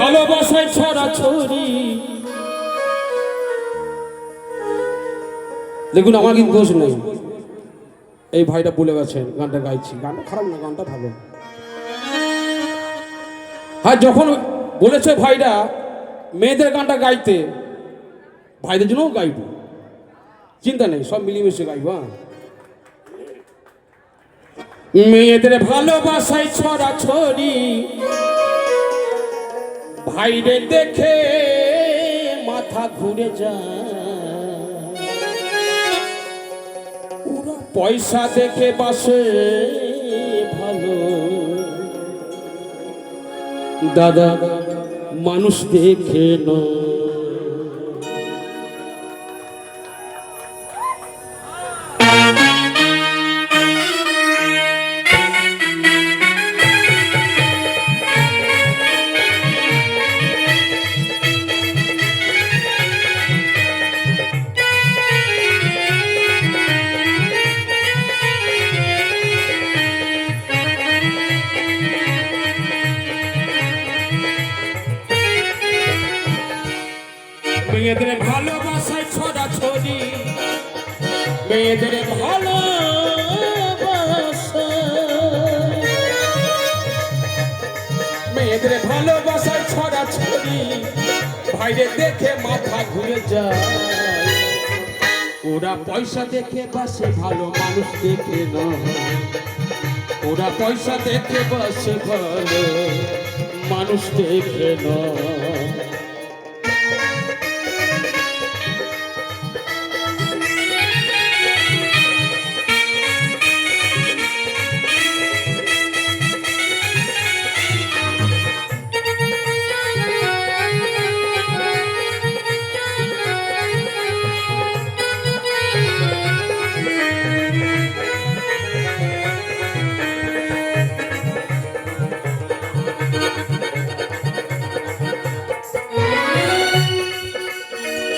ভালোবাসায় ছড়াছড়ি। দেখুন আমার কিন্তু দোষ নেই, এই ভাইটা বলে গেছেন গানটা গাইছি, গানটা খারাপ না, গানটা ভালো। হ্যাঁ যখন বলেছে ভাইরা মেয়েদের গানটা গাইতে, ভাইদের জন্যও গাইব, চিন্তা নেই, সব মিলিমিশে গাইব। মেয়েদের ভালোবাসায় ছড়াছড়ি, ভাইরে দেখে মাথা ঘুরে যায়, ওরা পয়সা দেখে বাসে ভালো, দাদা মানুষ দেখে না। মেয়েদের ভালোবাসায় ছড়াছড়ি, মেয়েদের ভালোবাসা, মেয়েদের ভালোবাসায় ছড়াছড়ি, ভাইরে দেখে মাথা ঘুরে যায়, ওরা পয়সা দেখে বাসে ভালো, মানুষ দেখে না, ওরা পয়সা দেখে বাসে ভালো, মানুষ দেখে না।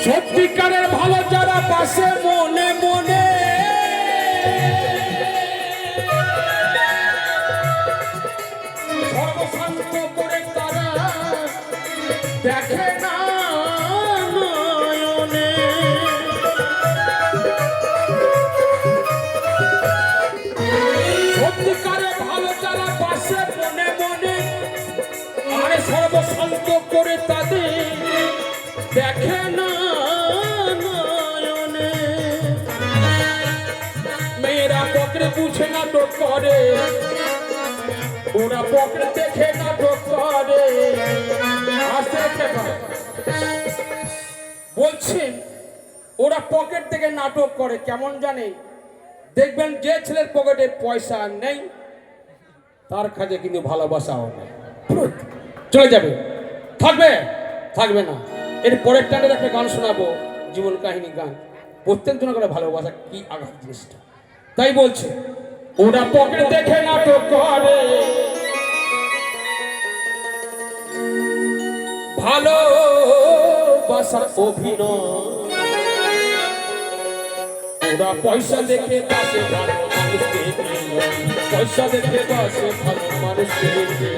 সত্যিকারের ভালো যারা পাশে মনে মনে, সর্বশান্ত করে তারা দেখে না নয়নে, সত্যিকারের ভালো যারা পাশে মনে মনে, আরে সর্বশান্ত করে তাদের দেখে না নয়নে, মেয়েরা পকড়ে বুঝে নাটক করে, ওরা পকড়ে দেখে নাটক করে। বলছেন ওরা পকেট থেকে নাটক করে, কেমন জানে? দেখবেন যে ছেলের পকেটে পয়সা নেই তার কাছে কিন্তু ভালোবাসাও নেই, চলে যাবে, থাকবে থাকবে না। এর পরের টানের একটা গান শোনাবো, জীবন কাহিনী গান, প্রত্যেক জন করে ভালোবাসা কি আঘাত জিনিসটা। তাই বলছে ওরা পকেট দেখে নাটক করে, ভালোবাসার অভিনয়, ওরা পয়সা দেখে বাসে ভালো, মানুষ দেখে পয়সা দেখে বাসে ভালো, মানুষ দেখে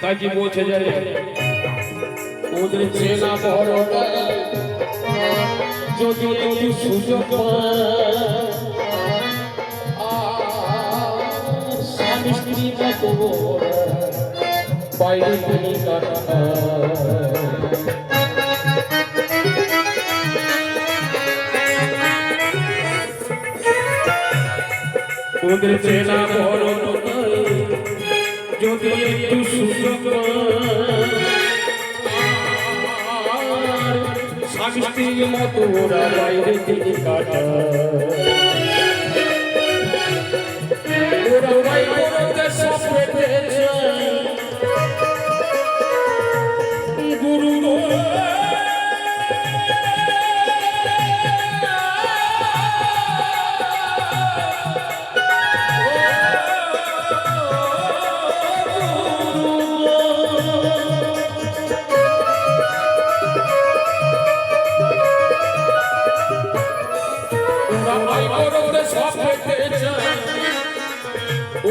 তাই কি বলছে জানে, ওদের চেনা বড় যদি যদি সুযোগ স্বামী স্ত্রী মতো বাইরে তিনি কাটা, ওদের চেনা বড় যদি একটু সুযোগ স্বামী স্ত্রীর মতো ওরা বাইরে থেকে কাটা, ওরা বাইরে সব পেতে চায়,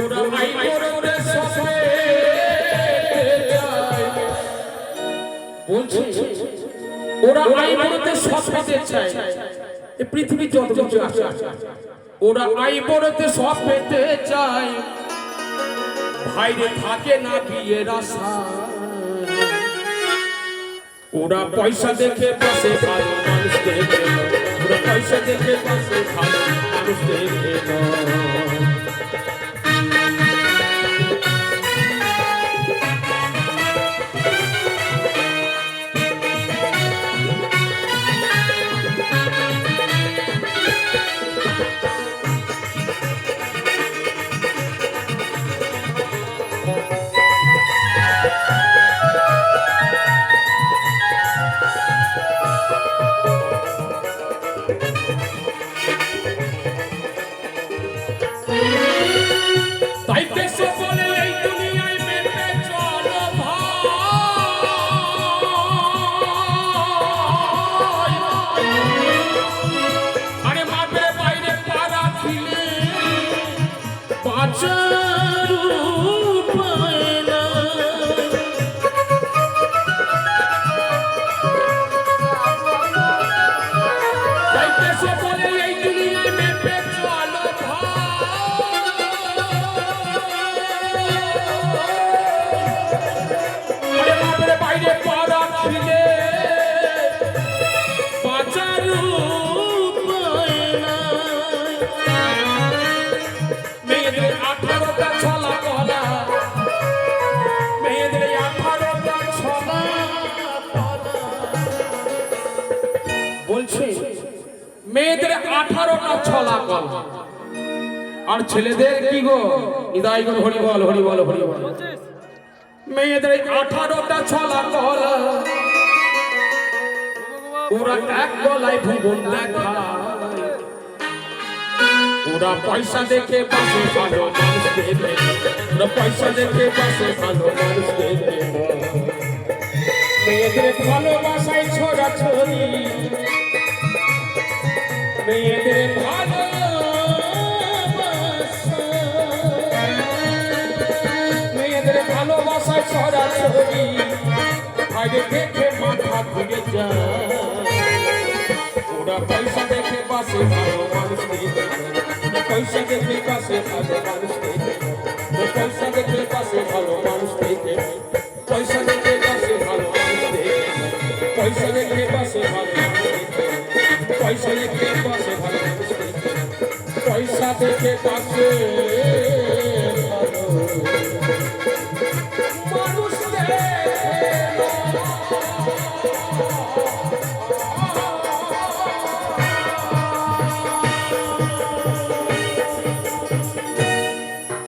ওরা আই করতে সবে বলছি ওরা আই করতে সব পেতে চায় এই পৃথিবী যত কিছু আছে ওরা আই করতে সব পেতে চায় ভাইরে থাকে না বিয়ের আশা ওরা পয়সা দেখে পাশে ভালো মানুষ দেখে ওরা পয়সা দেখে পাশে ভালো মানুষ দেখে মেয়েদের 18টা ছলা কল আর ছেলেদের কি গো নিদাই গো হরি বল হরি বল হরি বল মেয়েদের 18টা ছলা কল ওরা এক গলায় ভুবন দেখায় ওরা পয়সা দেখে পাশে ভালো মানুষ দেখে ওরা পয়সা দেখে পাশে ভালো মানুষ দেখে মেয়েদের ভালোবাসায় ছোড়া ছড়ি মেয়েদের ভালোবাসায় ছড়া ছড়ি ভাইরে দেখে মাথা ঘুরে যায় ওরা পয়সা দেখে পাশে ভালো মানুষ দেখে পয়সা দেখে পাশে ভালো মানুষ দেখে পয়সা দেখে পাশে ভালো মানুষ দেখে পয়সা দেখে পাশে ভালো মানুষ দেখে পয়সা দেখে পাশে ভালো মানুষ দেখে পয়সা দেখে পাশে ভালো মানুষ দেখে পয়সা দেখে পাশে